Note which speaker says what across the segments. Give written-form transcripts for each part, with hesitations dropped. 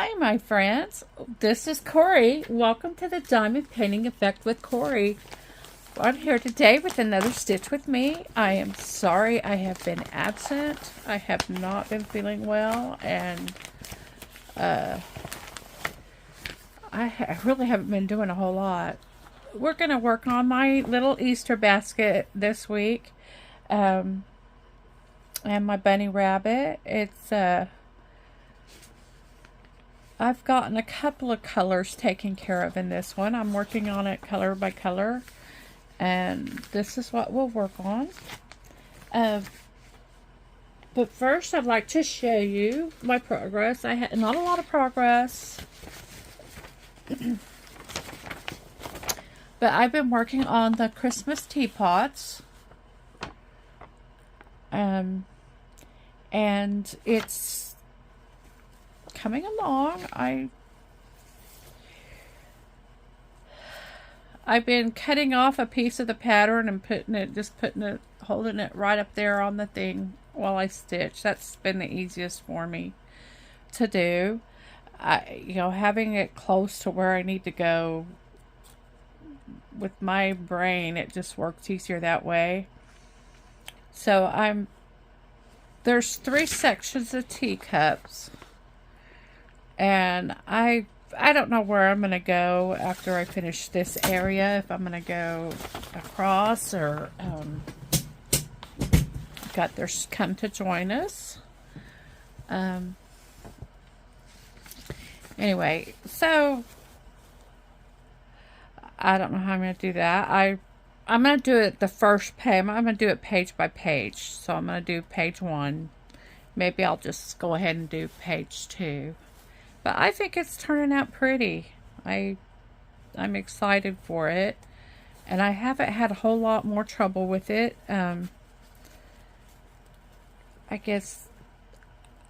Speaker 1: Hi, my friends. This is Cori. Welcome to the Diamond Painting Effect with Cori. I'm here today with another stitch with me. I am sorry I have been absent. I have not been feeling well, and I really haven't been doing a whole lot. We're going to work on my little Easter basket this week, and my bunny rabbit. I've gotten a couple of colors taken care of in this one. I'm working on it color by color, and this is what we'll work on. But first, I'd like to show you my progress. I had not a lot of progress, but I've been working on the Christmas teapots, and it's coming along. I've been cutting off a piece of the pattern and holding it right up there on the thing while I stitch. That's been the easiest for me to do. Having it close to where I need to go with my brain, it just works easier that way. So there's 3 sections of teacups. And I don't know where I'm going to go after I finish this area. If I'm going to go across or got theirs come to join us. Anyway, so I don't know how I'm going to do that. I'm going to do it the first page. I'm going to do it page by page. So I'm going to do page 1. Maybe I'll just go ahead and do page 2. But I think it's turning out pretty. I'm excited for it. And I haven't had a whole lot more trouble with it. I guess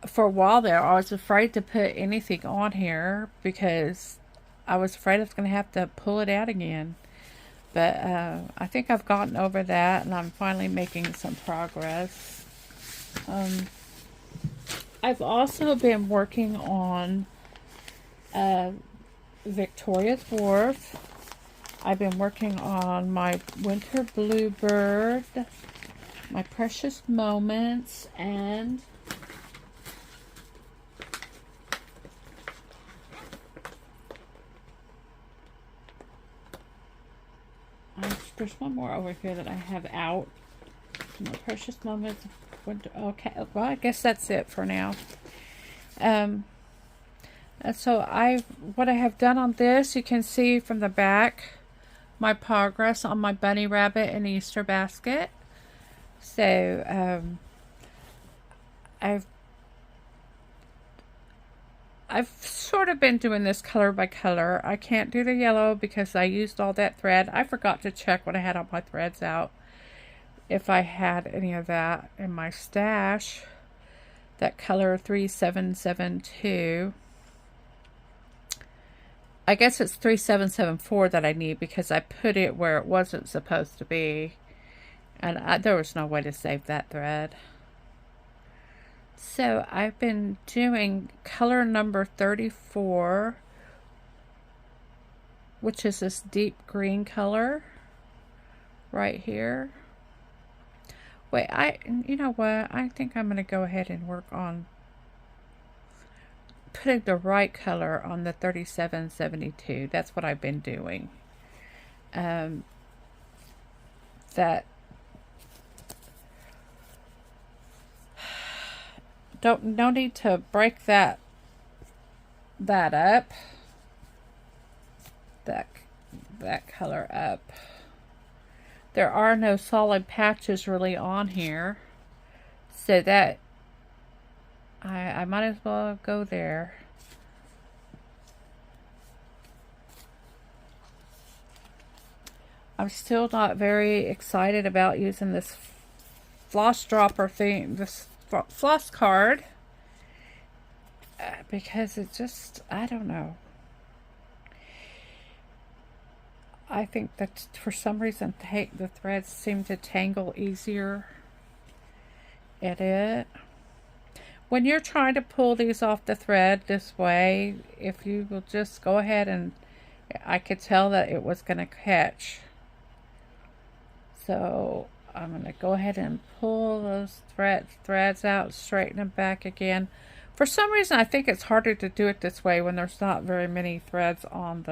Speaker 1: for a while there, I was afraid to put anything on here because I was afraid I was going to have to pull it out again. But I think I've gotten over that, and I'm finally making some progress. I've also been working on Victoria's Wharf. I've been working on my Winter Bluebird, my Precious Moments, and there's one more over here that I have out. My Precious Moments. Okay, well, I guess that's it for now. So what I have done on this, you can see from the back my progress on my bunny rabbit and Easter basket. So I've sort of been doing this color by color. I can't do the yellow because I used all that thread. I forgot to check when I had all my threads out if I had any of that in my stash. That color 3772. I guess it's 3774 that I need because I put it where it wasn't supposed to be. And there was no way to save that thread. So I've been doing color number 34, which is this deep green color right here. Wait, you know what? I think I'm going to go ahead and work on putting the right color on the 3772. That's what I've been doing. No need to break that up. That color up. There are no solid patches really on here, so that I might as well go there. I'm still not very excited about using this floss dropper thing, this floss card, because it just, I don't know. I think that for some reason the threads seem to tangle easier at it. when you're trying to pull these off the thread this way, if you will just go ahead and, I could tell that it was going to catch. So I'm going to go ahead and pull those threads out, straighten them back again. For some reason, I think it's harder to do it this way when there's not very many threads on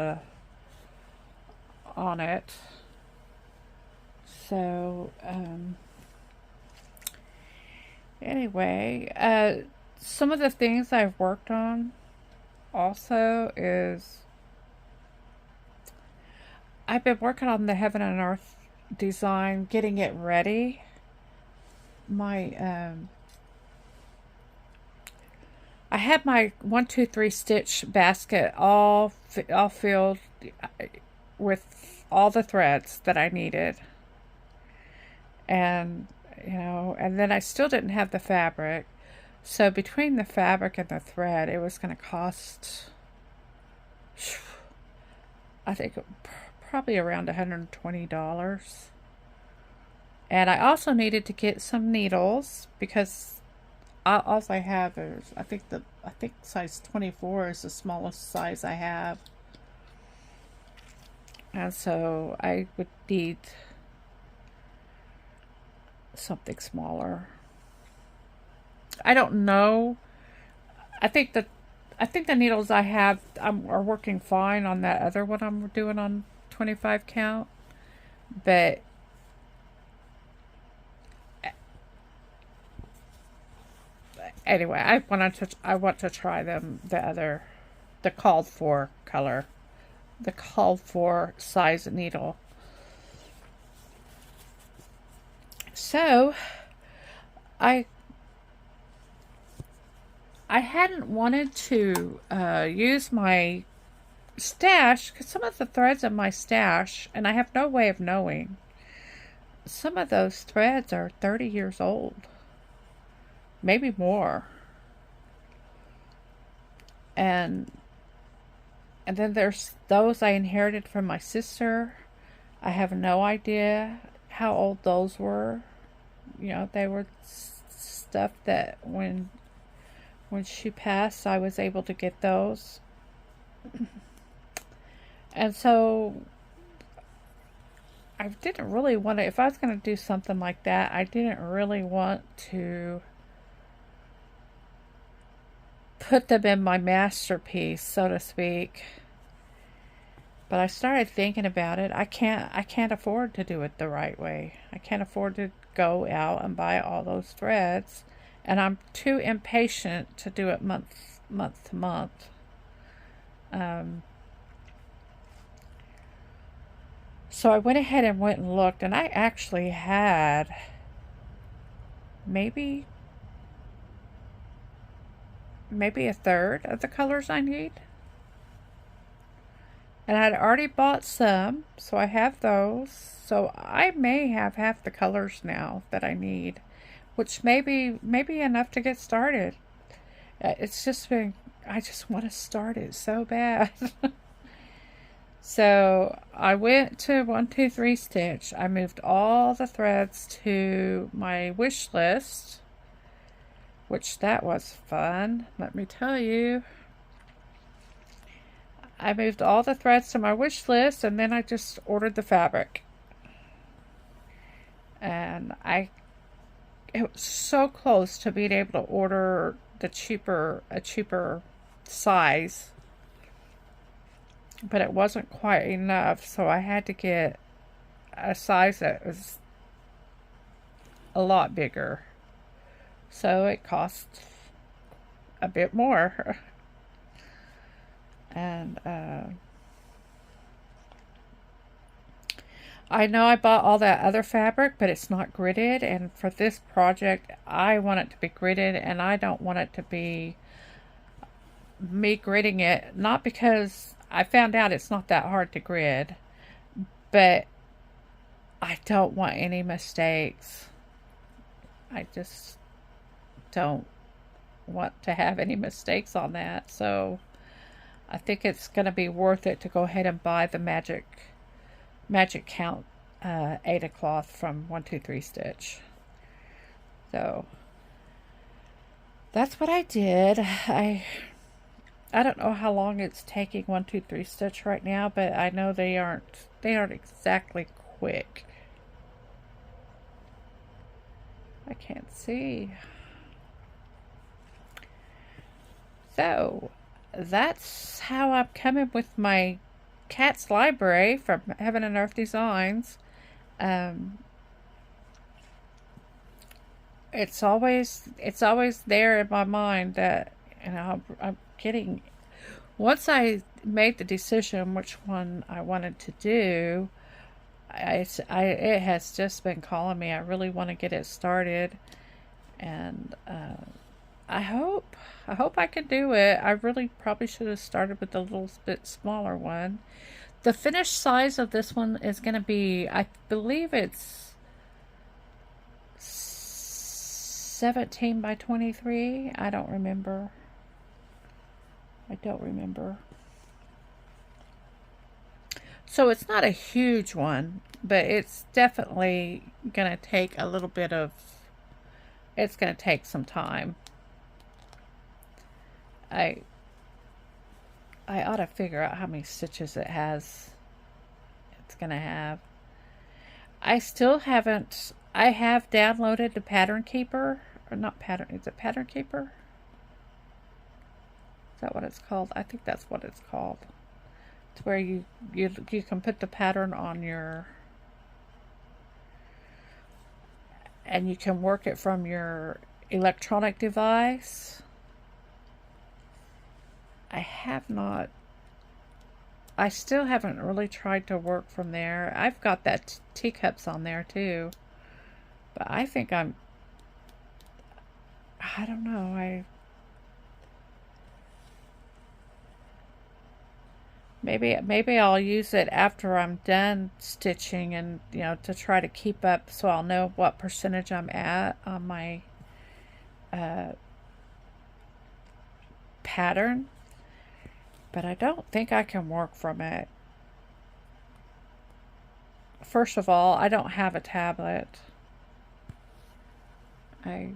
Speaker 1: it. So, anyway, some of the things I've worked on also is I've been working on the Heaven and Earth design, getting it ready. I had my 1, 2, 3 stitch basket all filled with all the threads that I needed, and and then I still didn't have the fabric. So between the fabric and the thread, it was going to cost, I think, probably around $120. And I also needed to get some needles because all I have is, I think size 24 is the smallest size I have. And so I would need something smaller. I don't know. I think the needles I have are working fine on that other one I'm doing on 25 count, but anyway, I want to try the called for color, the called for size needle. So I hadn't wanted to use my stash because some of the threads in my stash, and I have no way of knowing, some of those threads are 30 years old, maybe more. And then there's those I inherited from my sister. I have no idea how old those were. They were stuff that when she passed, I was able to get those. And so I didn't really want to, if I was going to do something like that, I didn't really want to put them in my masterpiece, so to speak. But I started thinking about it. I can't afford to do it the right way. I can't afford to go out and buy all those threads, and I'm too impatient to do it month to month. So I went ahead and went and looked, and I actually had maybe a third of the colors I need. And I'd already bought some, so I have those. So I may have half the colors now that I need, which may be enough to get started. It's just been, I just want to start it so bad. So I went to 1, 2, 3 stitch. I moved all the threads to my wish list, which that was fun, let me tell you. I moved all the threads to my wish list, and then I just ordered the fabric. And it was so close to being able to order a cheaper size, but it wasn't quite enough, so I had to get a size that was a lot bigger. So it cost a bit more. And I know I bought all that other fabric, but it's not gridded, and for this project I want it to be gridded, and I don't want it to be me gridding it, not because I found out it's not that hard to grid, but I don't want any mistakes. I just don't want to have any mistakes on that. So I think it's going to be worth it to go ahead and buy the Magic Count Ada cloth from 1, 2, 3 Stitch. So that's what I did. I don't know how long it's taking 1, 2, 3 stitch right now, but I know they aren't exactly quick. I can't see. So that's how I'm coming with my cat's library from Heaven and Earth Designs. Um, it's always there in my mind that, you know, I'm getting, once I made the decision which one I wanted to do, it has just been calling me. I really want to get it started, and I hope I can do it. I really probably should have started with a little bit smaller one. The finished size of this one is going to be, I believe it's 17 by 23. I don't remember. So it's not a huge one, but it's definitely going to take a little bit of, it's going to take some time. I ought to figure out how many stitches it's going to have. I still haven't, I have downloaded the Pattern Keeper, or not Pattern, is it Pattern Keeper? Is that what it's called? I think that's what it's called. It's where you can put the pattern on your, and you can work it from your electronic device. I still haven't really tried to work from there. I've got that teacups on there too, but I think I don't know, maybe I'll use it after I'm done stitching, and, you know, to try to keep up so I'll know what percentage I'm at on my pattern. But I don't think I can work from it. First of all, I don't have a tablet. I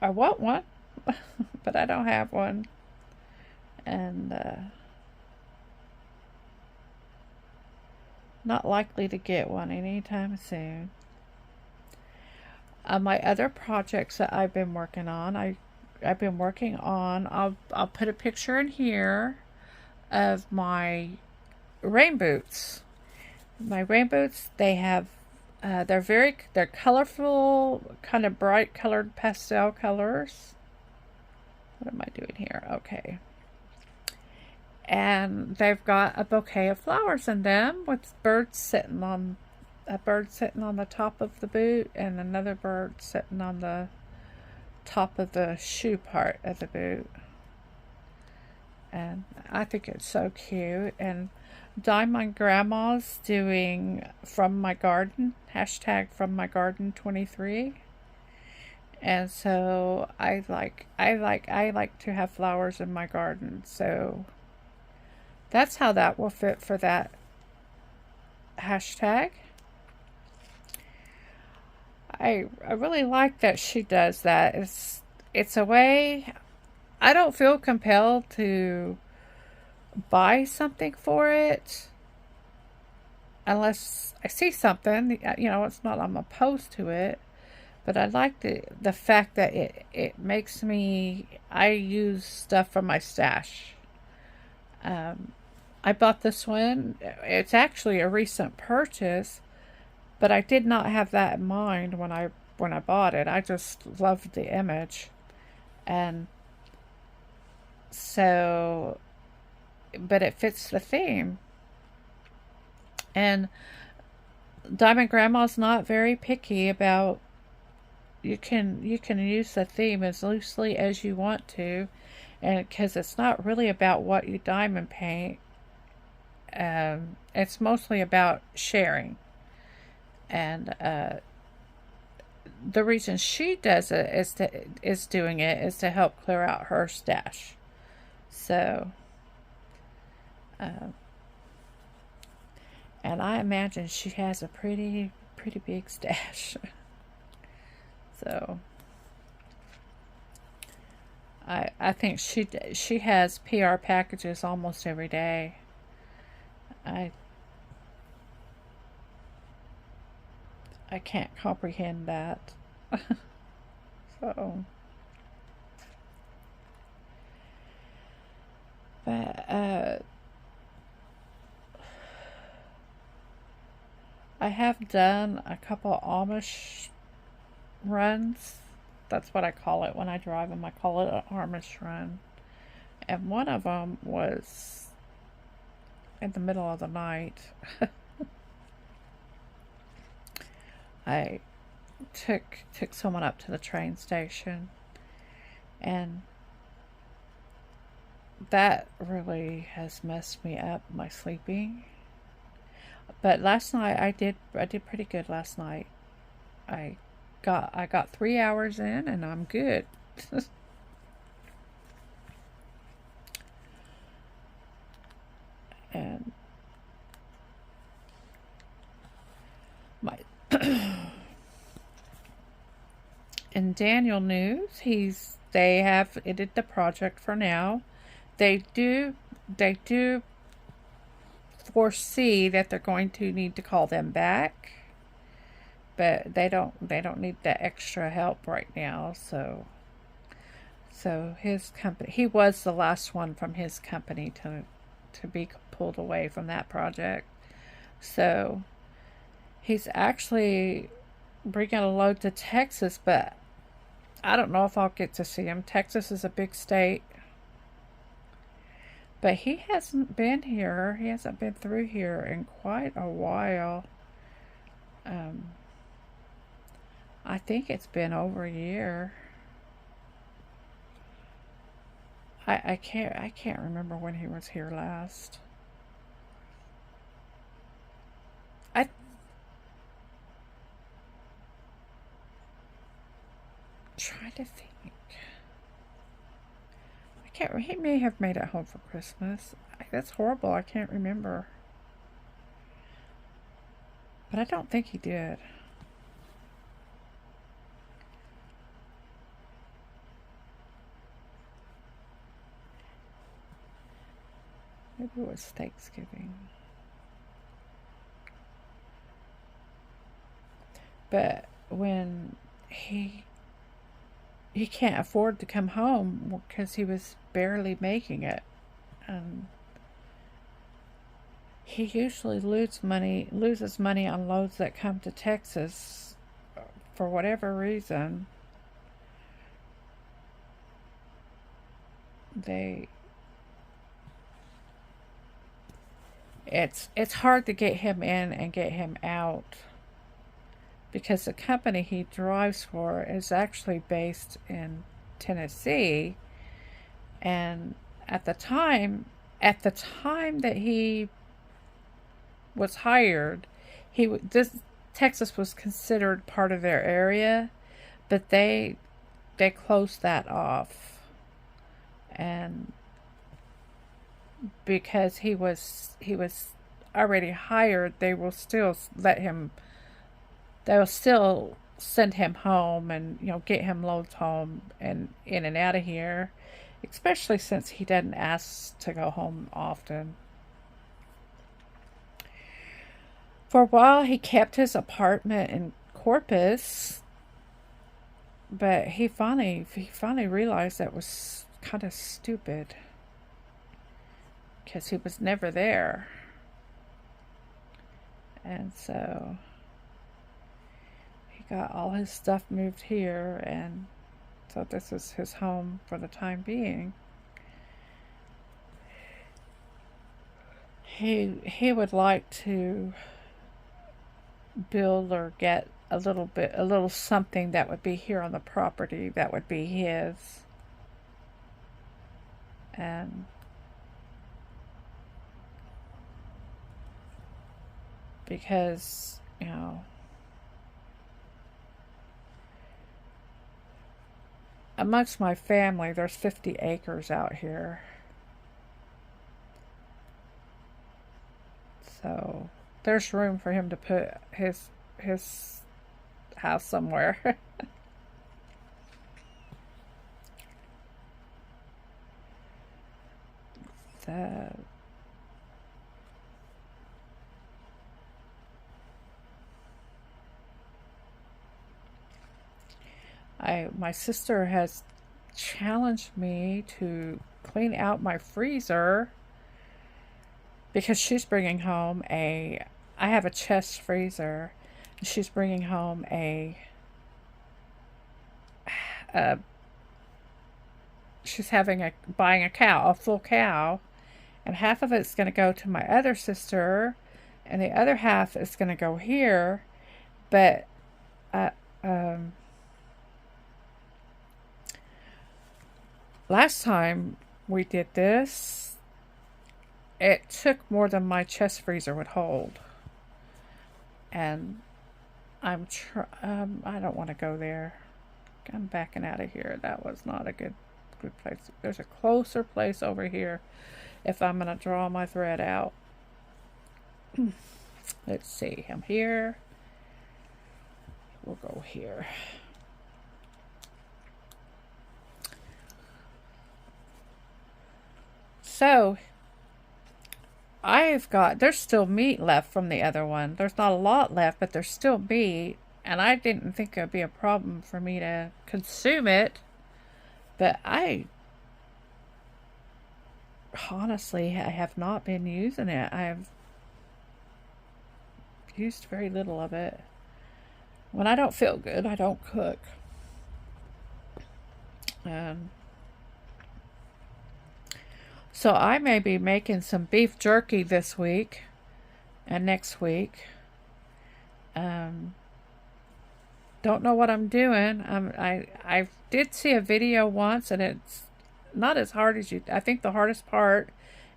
Speaker 1: want one, but I don't have one. And not likely to get one anytime soon. My other projects that I've been working on, I've been working on, I'll put a picture in here of my rain boots. My rain boots, they have, they're colorful, kind of bright colored pastel colors. What am I doing here? Okay. And they've got a bouquet of flowers in them, with birds sitting on, a bird sitting on the top of the boot, and another bird sitting on the top of the shoe part of the boot. And I think it's so cute. And Diamond Grandma's doing From My Garden, hashtag From My Garden 23. And so I like to have flowers in my garden, so that's how that will fit for that hashtag. I really like that she does that. It's a way, I don't feel compelled to buy something for it unless I see something, you know, it's not I'm opposed to it, but I like the fact that it makes me, I use stuff from my stash. I bought this one, it's actually a recent purchase, but I did not have that in mind when I bought it. I just loved the image. And so, but it fits the theme. And Diamond Grandma's not very picky about, you can use the theme as loosely as you want to, and because it's not really about what you diamond paint. It's mostly about sharing. And the reason she does it is to help clear out her stash. So, and I imagine she has a pretty big stash. So, I think she has PR packages almost every day. I I can't comprehend that. So, but I have done a couple Amish runs. That's what I call it when I drive them. I call it an Amish run. And one of them was in the middle of the night. I took someone up to the train station, and that really has messed me up, my sleeping. But last night I did pretty good last night. I got 3 hours in, and I'm good. And my in Daniel news, they have ended the project for now. They do foresee that they're going to need to call them back, but they don't need that extra help right now. So his company, he was the last one from his company to be pulled away from that project. So he's actually bringing a load to Texas, but I don't know if I'll get to see him. Texas is a big state. But he hasn't been here. He hasn't been through here in quite a while. I think it's been over a year. I can't remember when he was here last. I trying to think. He may have made it home for Christmas. That's horrible. I can't remember. But I don't think he did. Maybe it was Thanksgiving. But when he can't afford to come home because he was barely making it. He usually loses money on loads that come to Texas for whatever reason. It's hard to get him in and get him out, because the company he drives for is actually based in Tennessee. And at the time that he was hired, Texas was considered part of their area, but they closed that off. And because he was already hired, they will still send him home and get him loads home and in and out of here, especially since he doesn't ask to go home often. For a while he kept his apartment in Corpus, but he finally realized that was kind of stupid, because he was never there. And so he got all his stuff moved here, and so this is his home for the time being. He would like to build or get a little something that would be here on the property that would be his. And because amongst my family there's 50 acres out here, so there's room for him to put his house somewhere. my sister has challenged me to clean out my freezer because she's bringing home I have a chest freezer, and she's bringing home she's buying a full cow, and half of it's going to go to my other sister, and the other half is going to go here, but last time we did this, it took more than my chest freezer would hold. And I don't want to go there. I'm backing out of here. That was not a good place. There's a closer place over here if I'm going to draw my thread out. Let's see. I'm here. We'll go here. So there's still meat left from the other one. There's not a lot left, but there's still meat, and I didn't think it would be a problem for me to consume it, but I have not been using it. I've used very little of it. When I don't feel good, I don't cook. So I may be making some beef jerky this week and next week. Don't know what I'm doing. I did see a video once, and it's not as hard as I think the hardest part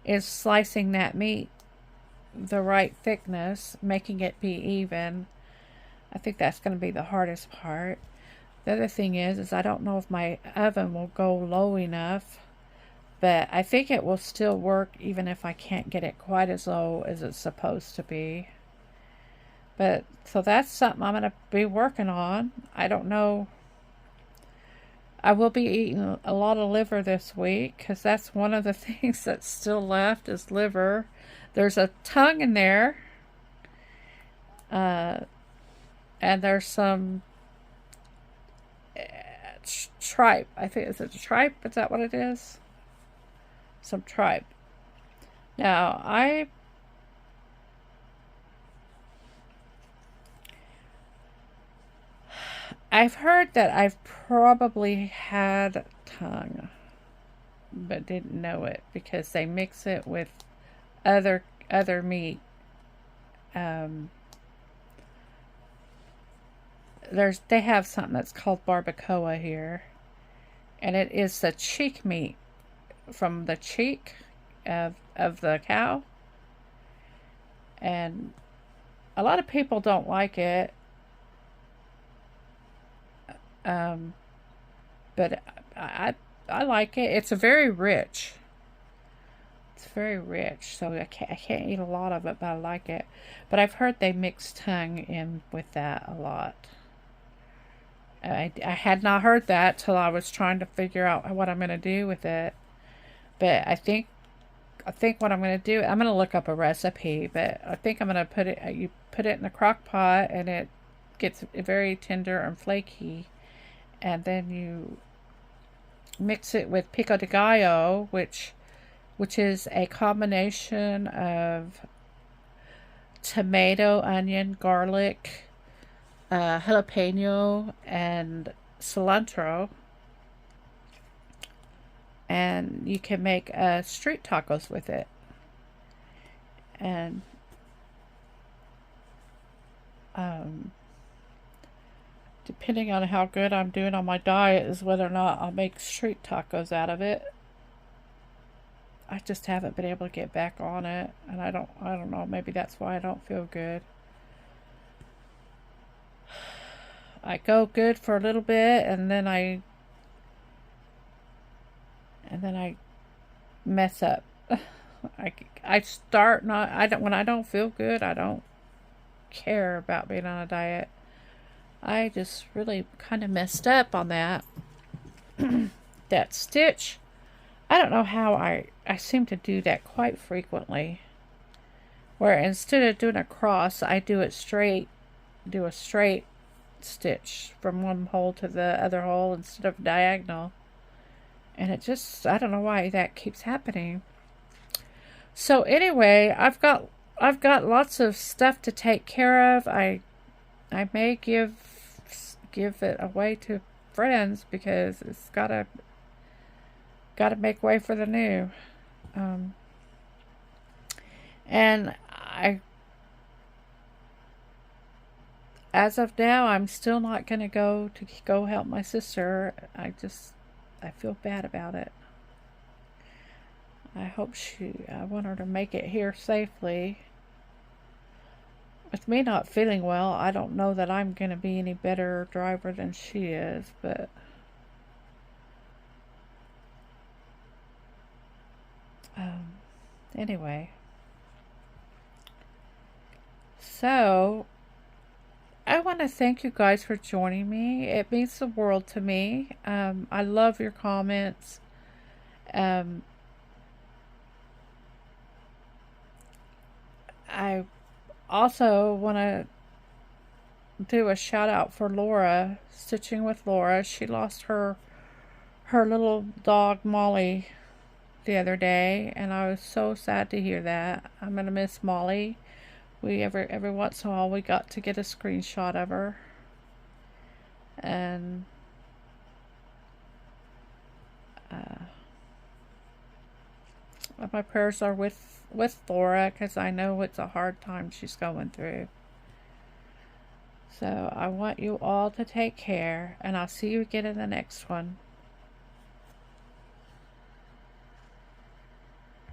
Speaker 1: is slicing that meat the right thickness, making it be even. I think that's going to be the hardest part. The other thing is I don't know if my oven will go low enough. But I think it will still work even if I can't get it quite as low as it's supposed to be. But, so that's something I'm going to be working on. I don't know. I will be eating a lot of liver this week, because that's one of the things that's still left is liver. There's a tongue in there. And there's some tripe. I think, is it a tripe? Is that what it is? Some tripe. Now, I've heard that I've probably had tongue, but didn't know it because they mix it with other meat. They have something that's called barbacoa here, and it is the cheek meat from the cheek of the cow, and a lot of people don't like it, but I like it. It's very rich. It's very rich, so I can't eat a lot of it, but I like it. But I've heard they mix tongue in with that a lot. I had not heard that till I was trying to figure out what I'm going to do with it. But I think what I'm going to do, I'm going to look up a recipe, but I think I'm going to you put it in the crock pot, and it gets very tender and flaky. And then you mix it with pico de gallo, which is a combination of tomato, onion, garlic, jalapeno, and cilantro. And you can make street tacos with it. And depending on how good I'm doing on my diet is whether or not I'll make street tacos out of it. I just haven't been able to get back on it, and I don't know, maybe that's why I don't feel good. I go good for a little bit, and then I mess up. I start not, when I don't feel good, I don't care about being on a diet. I just really kind of messed up on that. That stitch I don't know how I seem to do that quite frequently. Where instead of doing a cross, I do it straight, do a straight stitch from one hole to the other hole instead of diagonal. And it just, I don't know why that keeps happening. So anyway, I've got lots of stuff to take care of. I may give it away to friends because it's gotta make way for the new. Um, and I, as of now, I'm still not gonna go help my sister. I feel bad about it. I want her to make it here safely. With me not feeling well, I don't know that I'm gonna be any better driver than she is, but um, anyway. So, I want to thank you guys for joining me. It means the world to me. I love your comments. Um, I also want to do a shout out for Laura, Stitching with Laura. She lost her little dog Molly the other day, and I was so sad to hear that. I'm gonna miss Molly. We every once in a while we got to get a screenshot of her, and uh, my prayers are with Laura because I know it's a hard time she's going through. So I want you all to take care, and I'll see you again in the next one.